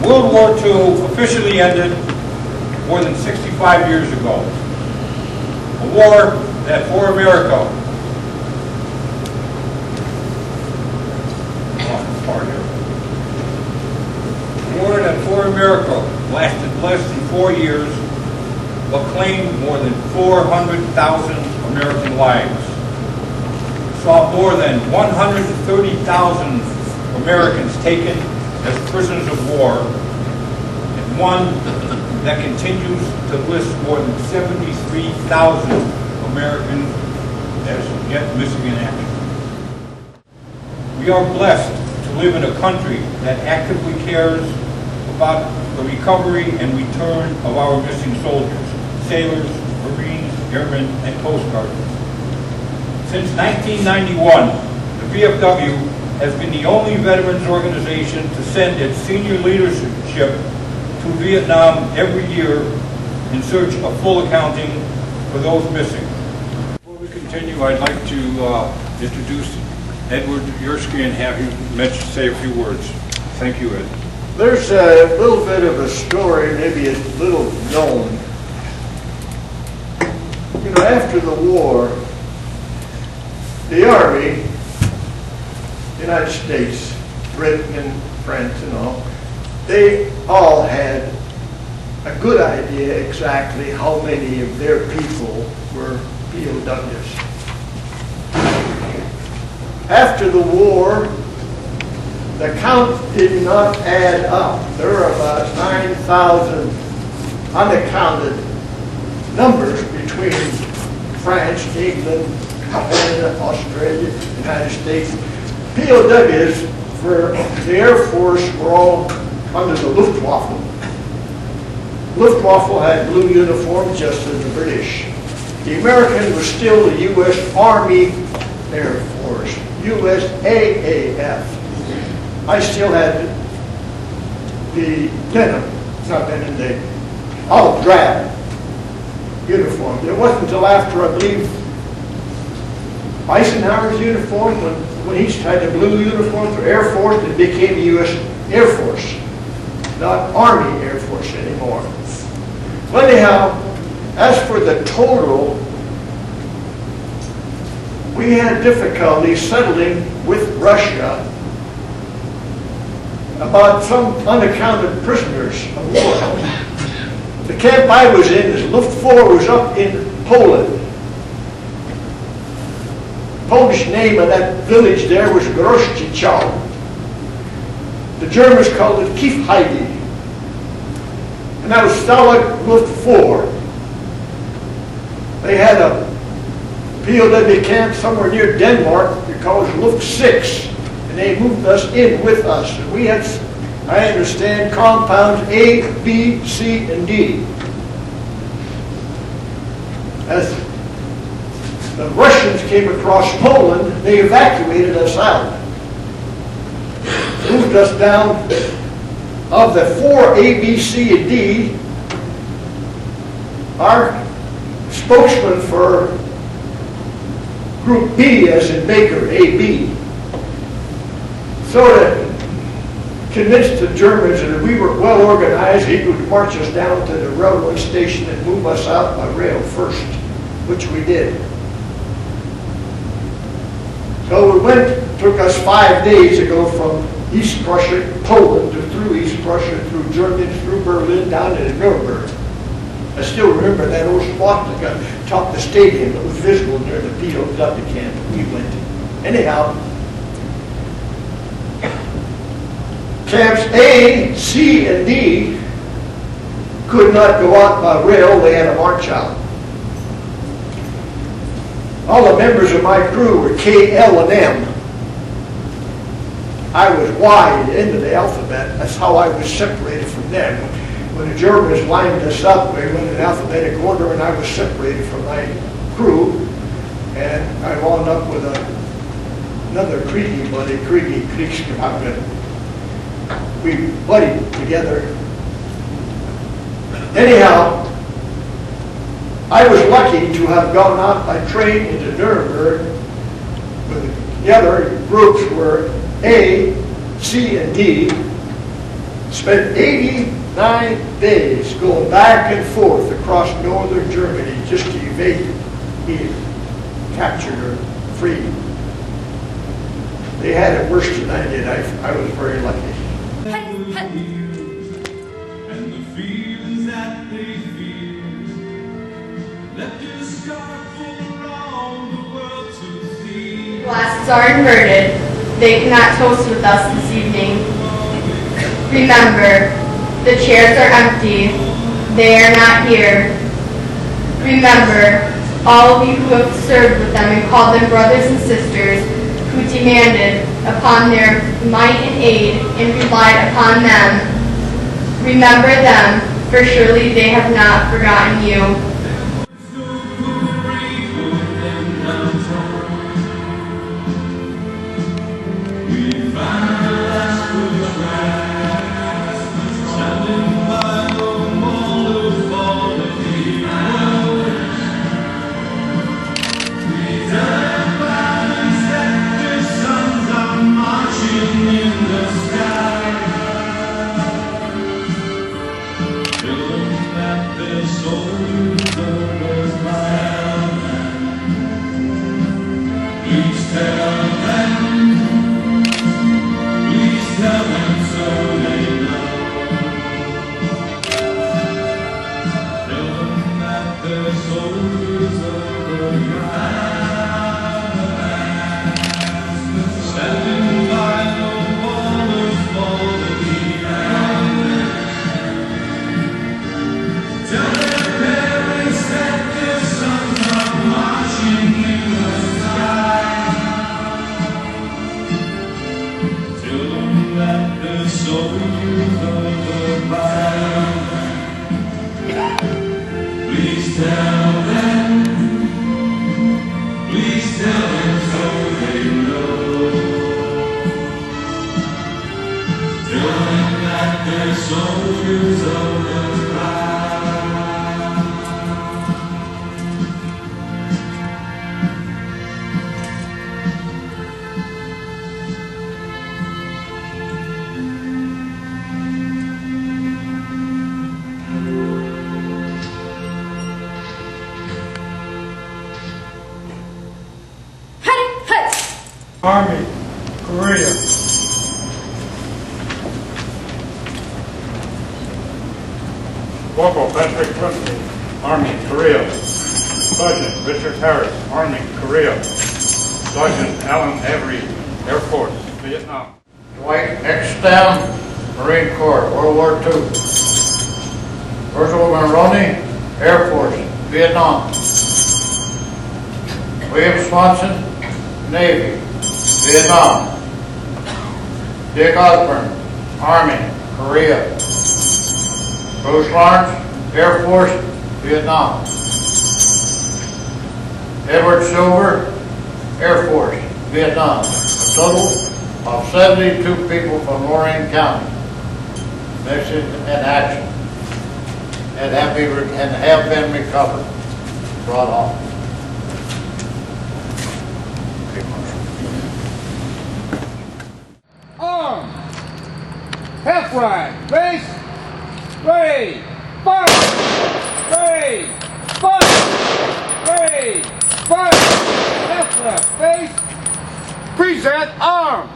World War II officially ended more than 65 years ago. A war that for America lasted less than 4 years, but claimed more than 400,000 American lives. Saw more than 130,000 Americans taken as prisoners of war, and one that continues to list more than 73,000 Americans as yet missing in action. We are blessed to live in a country that actively cares about the recovery and return of our missing soldiers, sailors, Marines, Airmen, and Coast Guard. Since 1991, the VFW has been the only veterans organization to send its senior leadership to Vietnam every year in search of full accounting for those missing. Before we continue, I'd like to introduce Edward Yursky and have him say a few words. Thank you, Ed. There's a little bit of a story, maybe a little known. You know, after the war, the Army, United States, Britain and France and all, they all had a good idea exactly how many of their people were POWs. After the war, the count did not add up. There were about 9,000 unaccounted numbers between France, England, Canada, Australia, United States. POWs for the Air Force were all under the Luftwaffe. Luftwaffe had blue uniforms just as the British. The American was still the U.S. Army Air Force, USAAF. I still had the the olive drab uniform. It wasn't until after, I believe, Eisenhower's uniform, when he had the blue uniform for Air Force, it became the U.S. Air Force, not Army Air Force anymore. But anyhow, as for the total, we had difficulty settling with Russia about some unaccounted prisoners of war. The camp I was in, this Luftwaffe, was up in Poland. The Polish name of that village there was Groszczycał. The Germans called it Kleefeld. And that was Stalag Luftwaffe. They had a POW camp somewhere near Denmark, they called it Luft 6. And they moved us in with us. And we had, I understand, compounds A, B, C, and D. As the Russians came across Poland, they evacuated us out. Moved us down. Of the 4 A, B, C, and D, our spokesman for Group B, as in Baker, AB, sort of convinced the Germans that we were well organized, he would march us down to the railroad station and move us out by rail first, which we did. So we went, took us 5 days to go from East Prussia, Poland, through East Prussia, through Germany, through Berlin, down to Nuremberg. I still remember that old spot that got top of the stadium that was visible near the POW camp we went to. Anyhow, camps A, C, and D could not go out by rail. They had to march out. All the members of my crew were K, L, and M. I was Y at the end of the alphabet. That's how I was separated from them. When the Germans lined us up, we went in alphabetic order, and I was separated from my crew. And I wound up with another Kriegi buddy, Kriegsgefangen. We buddied together. Anyhow, I was lucky to have gone out by train into Nuremberg. The other groups were A, C, and D. spent 89 days going back and forth across northern Germany just to evade being captured or freed. They had it worse than I did. I was very lucky. And the feelings that they feel left your scar full around the world to see. Glasses are inverted. They cannot toast with us this evening. Remember, the chairs are empty. They are not here. Remember, all of you who have served with them and called them brothers and sisters, who demanded upon their might and aid and relied upon them. Remember them, for surely they have not forgotten you. Army, Korea. Corporal Patrick Clinton, Army, Korea. Sergeant Richard Harris, Army, Korea. Sergeant Alan Avery, Air Force, Vietnam. Dwight Extown, Marine Corps, World War II. Ursula Maroney, Air Force, Vietnam. William Swanson, Navy, Vietnam. Dick Osborne, Army, Korea. Bruce Lawrence, Air Force, Vietnam. Edward Silver, Air Force, Vietnam. A total of 72 people from Lorain County mixed in action and have been recovered, brought home. Arm, half right, base, ready, fire, ready, fire, ready, fire, left, base, present, arm.